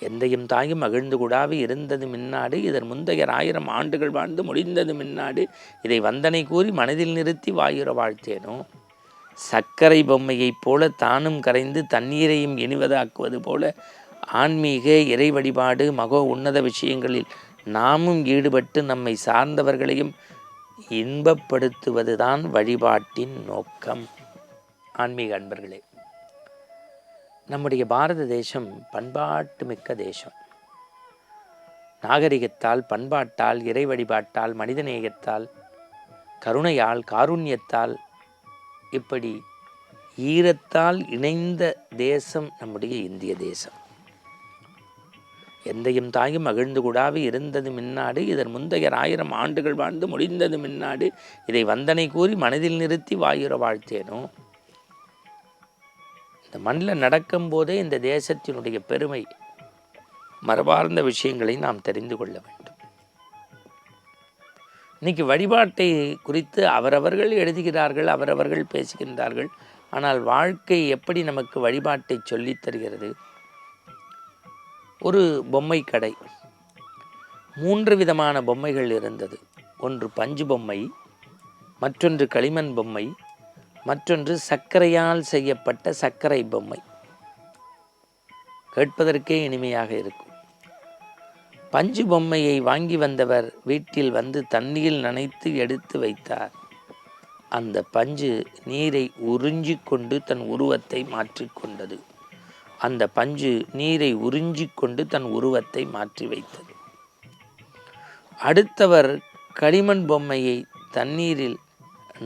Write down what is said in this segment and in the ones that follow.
எந்தையும் தாயும் மகிழ்ந்து கூடாவி இருந்தது மின்னாடு, இதன் முந்தைய 1000 ஆண்டுகள் வாழ்ந்து முடிந்தது மின்னாடு, இதை வந்தனை கூறி மனதில் நிறுத்தி வாயுற வாழ்த்தேனோ. சர்க்கரை பொம்மையைப் போல தானும் கரைந்து தண்ணீரையும் இனிவதாக்குவது போல ஆன்மீக இறை வழிபாடு மகோ உன்னத விஷயங்களில் நாமும் ஈடுபட்டு நம்மை சார்ந்தவர்களையும் இன்பப்படுத்துவதுதான் வழிபாட்டின் நோக்கம். ஆன்மீக அன்பர்களே, நம்முடைய பாரத தேசம் பண்பாட்டு மிக்க தேசம். நாகரிகத்தால், பண்பாட்டால், இறை வழிபாட்டால், மனிதநேயத்தால், கருணையால், காருண்யத்தால், இப்படி ஈரத்தால் இணைந்த தேசம் நம்முடைய இந்திய தேசம். எந்தையும் தாயும் மகிழ்ந்து கூடாவி இருந்தது மின்னாடு, இதன் முந்தைய 1000 ஆண்டுகள் வாழ்ந்து முடிந்தது மின்னாடு, இதை வந்தனை கூறி மனதில் நிறுத்தி வாயுற வாழ்த்தேனோ. இந்த மண்ணில் நடக்கும்போதே இந்த தேசத்தினுடைய பெருமை, மரபார்ந்த விஷயங்களை நாம் தெரிந்து கொள்ள வேண்டும். இன்னைக்கு வழிபாட்டை குறித்து அவரவர்கள் எழுதுகிறார்கள், அவரவர்கள் பேசுகின்றார்கள். ஆனால் வாழ்க்கை எப்படி நமக்கு வழிபாட்டை சொல்லித் தருகிறது? ஒரு பொம்மை கடை, 3 விதமான பொம்மைகள் இருந்தது. ஒன்று பஞ்சு பொம்மை, மற்றொன்று களிமண் பொம்மை, மற்றொன்று சர்க்கரையால் செய்யப்பட்ட சர்க்கரை பொம்மை. கேட்பதற்கே இனிமையாக இருக்கும். பஞ்சு பொம்மையை வாங்கி வந்தவர் வீட்டில் வந்து தண்ணீரில் நனைத்து எடுத்து வைத்தார். அந்த பஞ்சு நீரை உறிஞ்சிக் கொண்டு தன் உருவத்தை மாற்றிக்கொண்டது. அந்த பஞ்சு நீரை உறிஞ்சிக் கொண்டு தன் உருவத்தை மாற்றி வைத்தது. அடுத்தவர் களிமண் பொம்மையை தண்ணீரில்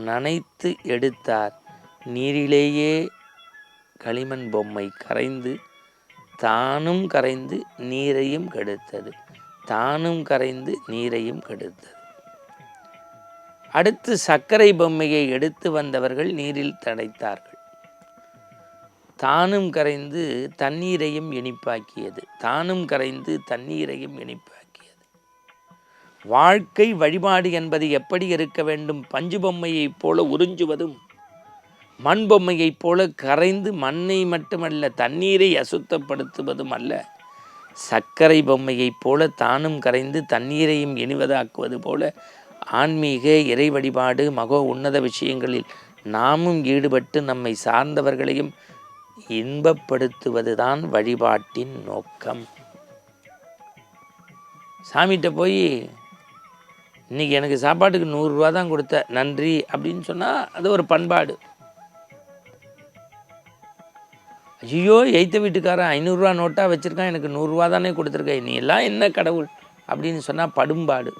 நனைத்து எடுத்தார். நீரிலேயே களிமண் பொம்மை கரைந்து தானும் கரைந்து நீரையும் கெடுத்தது. தானும் கரைந்து நீரையும் கெடுத்தது. அடுத்து சர்க்கரை பொம்மையை எடுத்து வந்தவர்கள் நீரில் தடைத்தார்கள். தானும் கரைந்து தண்ணீரையும் இனிப்பாக்கியது. தானும் கரைந்து தண்ணீரையும் இனிப்பாக்கியது. வாழ்க்கை வழிபாடு என்பது எப்படி இருக்க வேண்டும்? பஞ்சு பொம்மையைப் போல உறிஞ்சுவதும், மண் பொம்மையைப் போல கரைந்து மண்ணை மட்டுமல்ல தண்ணீரை அசுத்தப்படுத்துவதும் அல்ல. சர்க்கரை பொம்மையைப் போல தானும் கரைந்து தண்ணீரையும் இனிவதாக்குவது போல ஆன்மீக இறை வழிபாடு மகோ உன்னத விஷயங்களில் நாமும் ஈடுபட்டு நம்மை சார்ந்தவர்களையும் இன்பப்படுத்துவதுதான் வழிபாட்டின் நோக்கம். சாமிகிட்ட போய் இன்னைக்கு எனக்கு சாப்பாட்டுக்கு 100 ரூபா தான் கொடுத்த, நன்றி அப்படின்னு சொன்னால் அது ஒரு பண்பாடு. ஐயோ, எய்த்த வீட்டுக்காரன் 500 ரூபா நோட்டாக வச்சுருக்கான், எனக்கு 100 ரூபா தானே கொடுத்துருக்க, நீ எல்லாம் என்ன கடவுள் அப்படின்னு சொன்னால் படும்பாடு.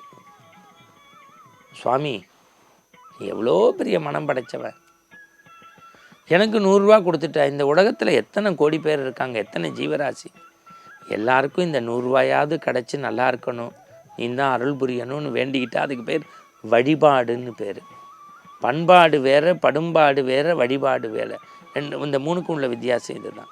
சுவாமி, எவ்வளோ பெரிய மனம் படைச்சவன், எனக்கு 100 ரூபா கொடுத்துட்டா. இந்த உலகத்தில் எத்தனை கோடி பேர் இருக்காங்க, எத்தனை ஜீவராசி, எல்லாருக்கும் இந்த 100 ரூபாயாவது கிடச்சி நல்லா இருக்கணும், நீ தான் அருள் புரியணும்னு வேண்டிக்கிட்டா அதுக்கு பேர் வழிபாடுன்னு பேர். பண்பாடு வேறு, படும்பாடு வேறு, வழிபாடு வேறு. இந்த 3க்கும் உள்ள வித்தியாசம் இதுதான்.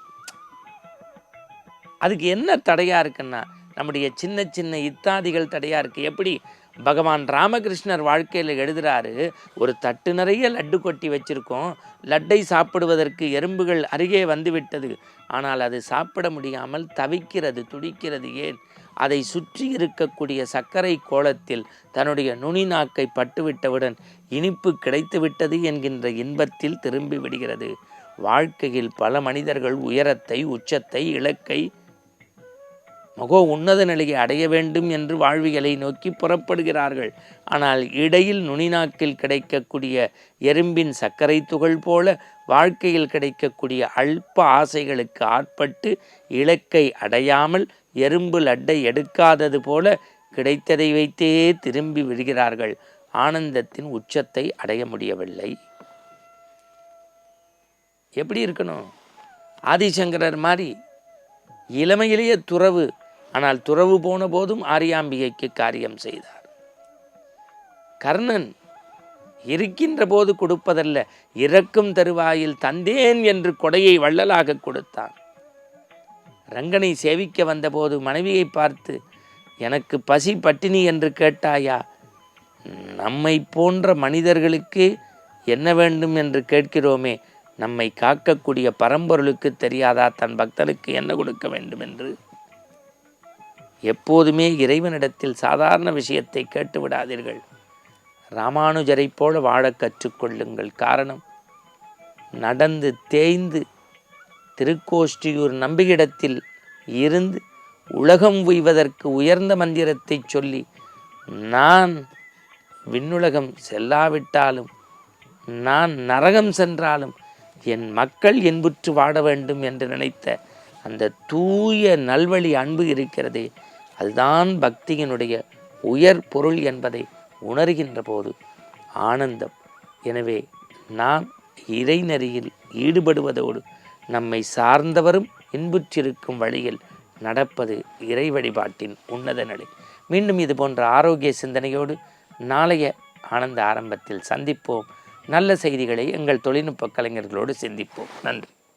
அதுக்கு என்ன தடையாக இருக்குன்னா நம்முடைய சின்ன சின்ன இத்தாதிகள் தடையாக இருக்குது. எப்படி பகவான் ராமகிருஷ்ணர் வாழ்க்கையில் எழுதுகிறாரு, ஒரு தட்டு நிறைய லட்டு கொட்டி வச்சுருக்கோம், லட்டை சாப்பிடுவதற்கு எறும்புகள் அருகே வந்துவிட்டது, ஆனால் அது சாப்பிட முடியாமல் தவிக்கிறது, துடிக்கிறது. ஏன்? அதை சுற்றி இருக்கக்கூடிய சர்க்கரை கோலத்தில் தன்னுடைய நுனி நாக்கை பட்டுவிட்டவுடன் இனிப்பு கிடைத்துவிட்டது என்கின்ற இன்பத்தில் திரும்பி விடுகிறது. வாழ்க்கையில் பல மனிதர்கள் உயரத்தை, உச்சத்தை, இலக்கை, மகோ உன்னத நிலையை அடைய வேண்டும் என்று வாழ்வியலை நோக்கி புறப்படுகிறார்கள். ஆனால் இடையில் நுனிநாக்கில் கிடைக்கக்கூடிய எறும்பின் சர்க்கரை துகள் போல வாழ்க்கையில் கிடைக்கக்கூடிய அல்ப ஆசைகளுக்கு ஆட்பட்டு இலக்கை அடையாமல் எறும்பு லட்டை எடுக்காதது போல கிடைத்ததை வைத்தே திரும்பி விடுகிறார்கள். ஆனந்தத்தின் உச்சத்தை அடைய முடியவில்லை. எப்படி இருக்கணும்? ஆதிசங்கரர் மாதிரி இளமையிலேயே துறவு, ஆனால் துறவு போன போதும் ஆரியாம்பிகைக்கு காரியம் செய்தார். கர்ணன் இருக்கின்ற போது கொடுப்பதல்ல, இறக்கும் தருவாயில் தந்தேன் என்று கொடையை வள்ளலாக கொடுத்தான். ரங்கனை சேவிக்க வந்தபோது மனைவியை பார்த்து, எனக்கு பசி பட்டினி என்று கேட்டாயா? நம்மை போன்ற மனிதர்களுக்கு என்ன வேண்டும் என்று கேட்கிறோமே, நம்மை காக்கக்கூடிய பரம்பொருளுக்கு தெரியாதா தன் பக்தனுக்கு என்ன கொடுக்க வேண்டும் என்று? எப்போதுமே இறைவனிடத்தில் சாதாரண விஷயத்தை கேட்டு விடாதீர்கள். ராமானுஜரைப் போல வாழக் கற்றுக்கொள்ளுங்கள். காரணம், நடந்து தேய்ந்து திருக்கோஷ்டியூர் நம்பியிடத்தில் இருந்து உலகம் உய்வதற்கு உயர்ந்த மந்திரத்தை சொல்லி, நான் விண்ணுலகம் செல்லாவிட்டாலும், நான் நரகம் சென்றாலும் என் மக்கள் என்புற்று வாட வேண்டும் என்று நினைத்த அந்த தூய நல்வழி அன்பு இருக்கிறதே, அதுதான் பக்தியினுடைய உயர் பொருள் என்பதை உணர்கின்ற போது ஆனந்தம். எனவே நாம் இறைநெறியில் ஈடுபடுவதோடு நம்மை சார்ந்தவரும் இன்புற்றிருக்கும் வழியில் நடப்பது இறை வழிபாட்டின் உன்னத நிலை. மீண்டும் இது போன்ற ஆரோக்கிய சிந்தனையோடு நாளைய ஆனந்த ஆரம்பத்தில் சந்திப்போம். நல்ல செய்திகளை எங்கள் தொழில்நுட்ப கலைஞர்களோடு சிந்திப்போம். நன்றி.